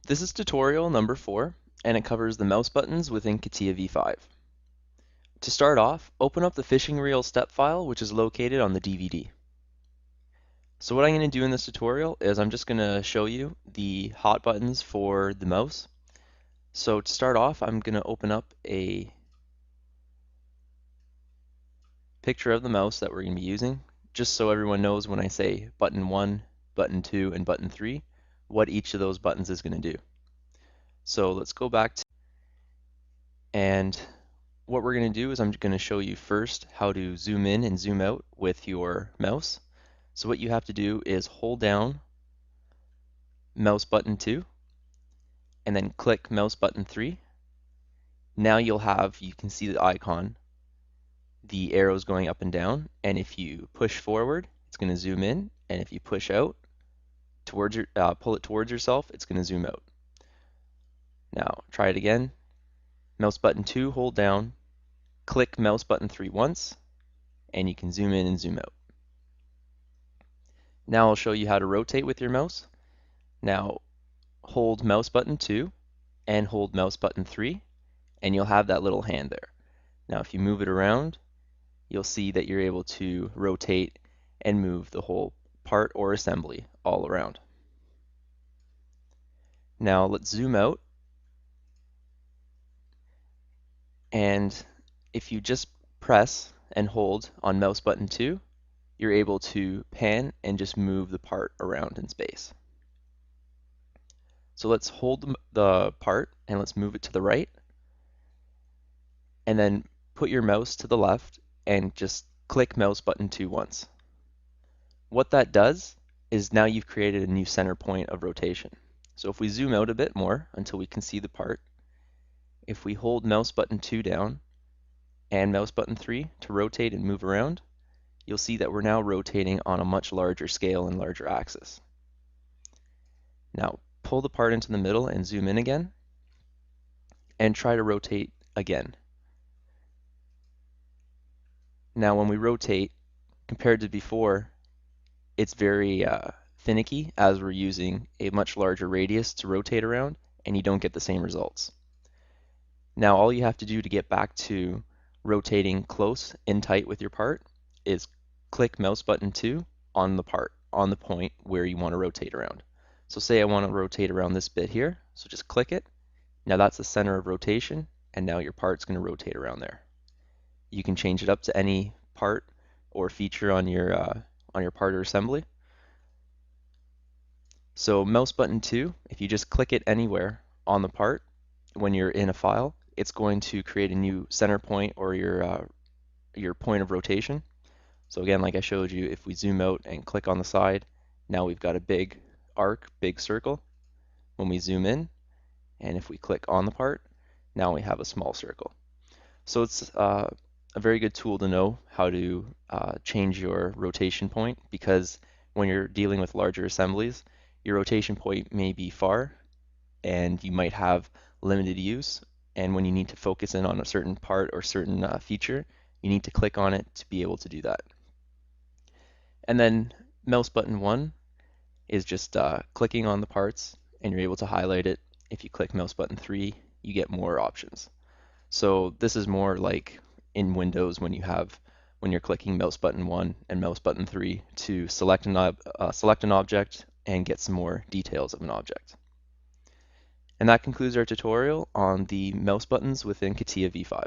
This is tutorial number 4, and it covers the mouse buttons within Catia v5. To start off, open up the fishing reel step file, which is located on the DVD. So what I'm going to do in this tutorial is I'm just going to show you the hot buttons for the mouse. So to start off, I'm going to open up a picture of the mouse that we're going to be using, just so everyone knows when I say button 1, button 2, and button 3, what each of those buttons is going to do. So let's go back to, and what we're going to do is I'm going to show you first how to zoom in and zoom out with your mouse. So what you have to do is hold down mouse button 2 and then click mouse button 3. Now you can see the icon, the arrows going up and down, and if you push forward, it's going to zoom in, and if you push out towards pull it towards yourself, it's going to zoom out. Now try it again. Mouse button 2, hold down, click mouse button 3 once, and you can zoom in and zoom out. Now I'll show you how to rotate with your mouse. Now hold mouse button 2 and hold mouse button 3, and you'll have that little hand there. Now if you move it around, you'll see that you're able to rotate and move the whole part or assembly all around. Now let's zoom out, and if you just press and hold on mouse button 2, you're able to pan and just move the part around in space. So let's hold the part and let's move it to the right, and then put your mouse to the left and just click mouse button 2 once. What that does is now you've created a new center point of rotation. So if we zoom out a bit more until we can see the part, if we hold mouse button 2 down and mouse button 3 to rotate and move around, you'll see that we're now rotating on a much larger scale and larger axis. Now pull the part into the middle and zoom in again, and try to rotate again. Now when we rotate, compared to before, it's very finicky as we're using a much larger radius to rotate around, and you don't get the same results. Now all you have to do to get back to rotating close and tight with your part is click mouse button 2 on the part, on the point where you want to rotate around. So say I want to rotate around this bit here, so just click it. Now that's the center of rotation, and now your part's going to rotate around there. You can change it up to any part or feature on your part or assembly. So mouse button 2, if you just click it anywhere on the part when you're in a file, it's going to create a new center point or your point of rotation. So again, like I showed you, if we zoom out and click on the side, now we've got a big arc, big circle. When we zoom in, and if we click on the part, now we have a small circle. So it's a very good tool to know how to change your rotation point, because when you're dealing with larger assemblies, your rotation point may be far and you might have limited use, and when you need to focus in on a certain part or certain feature, you need to click on it to be able to do that. And then mouse button 1 is just clicking on the parts and you're able to highlight it. If you click mouse button 3, you get more options. So this is more like in Windows when you're clicking mouse button 1 and mouse button 3 to select an object and get some more details of an object. And that concludes our tutorial on the mouse buttons within Catia v5.